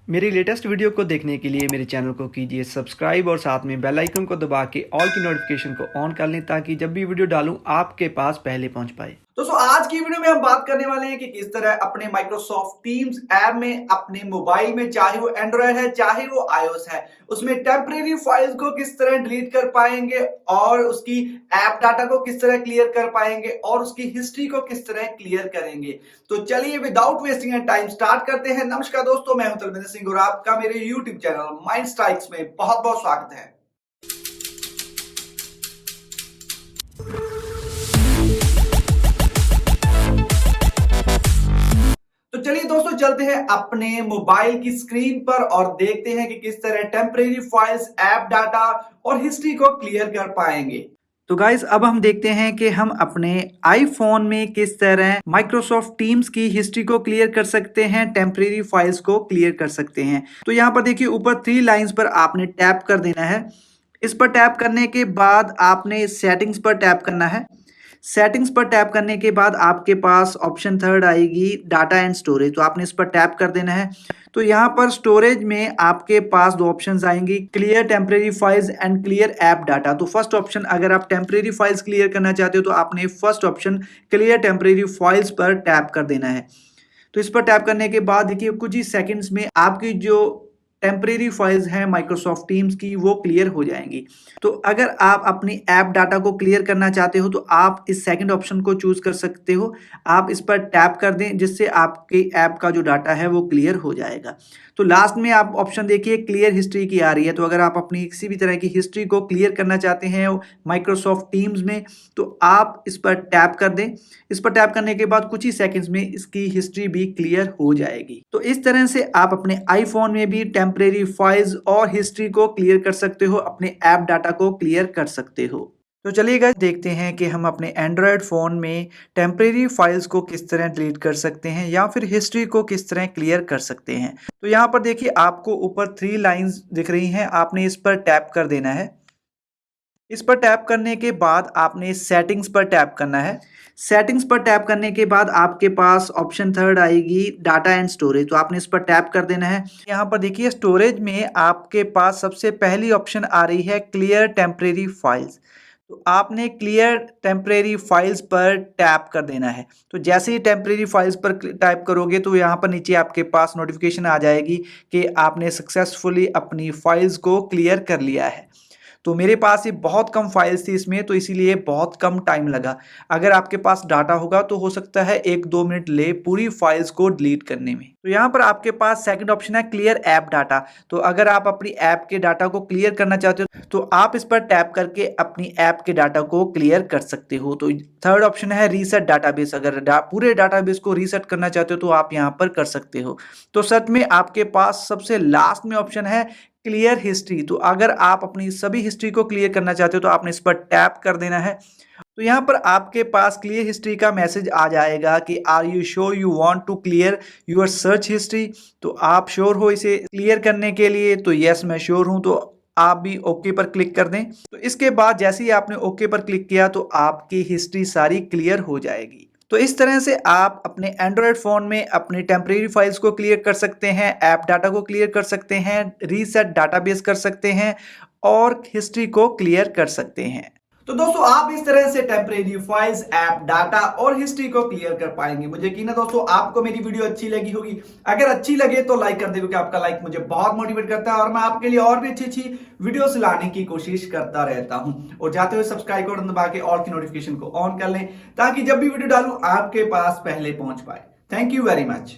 मेरी latest video को देखने के लिए मेरे चैनल को कीजिए सब्सक्राइब और साथ में बेल आइकन को दबा के ऑल की नोटिफिकेशन को ऑन कर लें ताकि जब भी वीडियो डालूं आपके पास पहले पहुंच पाए। दोस्तों आज की वीडियो में हम बात करने वाले हैं कि किस तरह अपने माइक्रोसॉफ्ट टीम्स ऐप में अपने मोबाइल में, चाहे वो एंड्रॉयड है चाहे वो आईओएस है, उसमें टेम्परेरी फाइल्स को किस तरह डिलीट कर पाएंगे और उसकी ऐप डाटा को किस तरह क्लियर कर पाएंगे और उसकी हिस्ट्री को किस तरह क्लियर करेंगे। तो चलिए विदाउट वेस्टिंग टाइम स्टार्ट करते हैं। नमस्कार दोस्तों, मैं हूं तलविंदर सिंह और आपका मेरे यूट्यूब चैनल माइंड स्ट्राइक्स में बहुत बहुत स्वागत है। तो चलिए दोस्तों चलते हैं अपने मोबाइल की स्क्रीन पर और देखते हैं कि किस तरह टेम्परेरी फाइल्स, ऐप डाटा और हिस्ट्री को क्लियर कर पाएंगे। तो गाइज अब हम देखते हैं कि हम अपने आईफोन में किस तरह माइक्रोसॉफ्ट टीम्स की हिस्ट्री को क्लियर कर सकते हैं, टेम्परेरी फाइल्स को क्लियर कर सकते हैं। तो यहाँ पर देखिए ऊपर 3 लाइंस पर आपने टैप कर देना है। इस पर टैप करने के बाद आपने सेटिंग्स पर टैप करना है। सेटिंग्स पर टैप करने के बाद आपके पास ऑप्शन थर्ड आएगी डाटा एंड स्टोरेज, तो आपने इस पर टैप कर देना है। तो यहाँ पर स्टोरेज में आपके पास 2 ऑप्शंस आएंगी, clear temporary files and clear app data. तो फर्स्ट ऑप्शन, अगर आप टेम्परेरी फाइल्स क्लियर करना चाहते हो तो आपने first option clear temporary files पर टैप कर देना है। तो इस पर टैप करने के बाद देखिए कुछ ही सेकंड्स में आपकी जो टेम्परेरी फाइल्स हैं माइक्रोसॉफ्ट टीम्स की वो क्लियर हो जाएंगी। तो अगर आप अपनी ऐप डाटा को क्लियर करना चाहते हो तो आप इस सेकंड ऑप्शन को चूज कर सकते हो। आप इस पर टैप कर दें जिससे आपके ऐप का जो डाटा है वो क्लियर हो जाएगा। तो लास्ट में आप ऑप्शन देखिए क्लियर हिस्ट्री की आ रही है। तो अगर आप अपनी किसी भी तरह की हिस्ट्री को क्लियर करना चाहते हैं माइक्रोसॉफ्ट टीम्स में तो आप इस पर टैप कर दें। इस पर टैप करने के बाद कुछ ही सेकंड्स में इसकी हिस्ट्री भी क्लियर हो जाएगी। तो इस तरह से आप अपने आईफोन में भी टेम्परेरी फाइल्स और हिस्ट्री को क्लियर कर सकते हो, अपने ऐप डाटा को क्लियर कर सकते हो। तो चलिए गाइस देखते हैं कि हम अपने एंड्रॉयड फ़ोन में टेम्परेरी फाइल्स को किस तरह डिलीट कर सकते हैं या फिर हिस्ट्री को किस तरह क्लियर कर सकते हैं। तो यहाँ पर देखिए आपको ऊपर 3 लाइंस दिख रही हैं, आपने इस पर टैप कर देना है। इस पर टैप करने के बाद आपने सेटिंग्स पर टैप करना है। सेटिंग्स पर टैप करने के बाद आपके पास ऑप्शन थर्ड आएगी डाटा एंड स्टोरेज, तो आपने इस पर टैप कर देना है। यहाँ पर देखिए स्टोरेज में आपके पास सबसे पहली ऑप्शन आ रही है क्लियर टेम्परेरी फाइल्स। तो आपने क्लियर टेम्परेरी फाइल्स पर टैप कर देना है। तो जैसे ही टेम्परेरी फाइल्स पर टाइप करोगे तो यहाँ पर नीचे आपके पास नोटिफिकेशन आ जाएगी कि आपने सक्सेसफुली अपनी फाइल्स को क्लियर कर लिया है। तो मेरे पास ये बहुत कम फाइल्स थी इसमें, तो इसीलिए बहुत कम टाइम लगा। अगर आपके पास डाटा होगा तो हो सकता है 1-2 मिनट ले पूरी फाइल्स को डिलीट करने में। तो यहाँ पर आपके पास सेकंड ऑप्शन है क्लियर ऐप डाटा। तो अगर आप अपनी ऐप के डाटा को क्लियर करना चाहते हो तो आप इस पर टैप करके अपनी ऐप के डाटा को क्लियर कर सकते हो। तो थर्ड ऑप्शन है रीसेट डाटाबेस। अगर पूरे डाटाबेस को रीसेट करना चाहते हो तो आप यहाँ पर कर सकते हो। तो सच में आपके पास सबसे लास्ट में ऑप्शन है क्लियर हिस्ट्री। तो अगर आप अपनी सभी हिस्ट्री को क्लियर करना चाहते हो तो आपने इस पर टैप कर देना है। तो यहाँ पर आपके पास क्लियर हिस्ट्री का मैसेज आ जाएगा कि are you sure you want to clear your search history. तो आप श्योर हो इसे क्लियर करने के लिए? तो यस मैं श्योर हूँ। तो आप भी ओके पर क्लिक कर दें। तो इसके बाद जैसे ही आपने ओके पर क्लिक किया तो आपकी हिस्ट्री सारी क्लियर हो जाएगी। तो इस तरह से आप अपने एंड्रॉयड फ़ोन में अपनी टेम्परेरी फाइल्स को क्लियर कर सकते हैं, ऐप डाटा को क्लियर कर सकते हैं, रीसेट डाटाबेस कर सकते हैं और हिस्ट्री को क्लियर कर सकते हैं। तो दोस्तों आप इस तरह से टेम्परेरी फाइल्स, ऐप डाटा और हिस्ट्री को क्लियर कर पाएंगे। मुझे यकीन है दोस्तों आपको मेरी वीडियो अच्छी लगी होगी। अगर अच्छी लगे तो लाइक कर दे, क्योंकि आपका लाइक मुझे बहुत मोटिवेट करता है और मैं आपके लिए और भी अच्छी अच्छी वीडियोस लाने की कोशिश करता रहता हूं। और जाते हुए सब्सक्राइब बटन दबा के ऑल की नोटिफिकेशन को ऑन कर लें ताकि जब भी वीडियो डालूं आपके पास पहले पहुंच पाए। Thank you very much.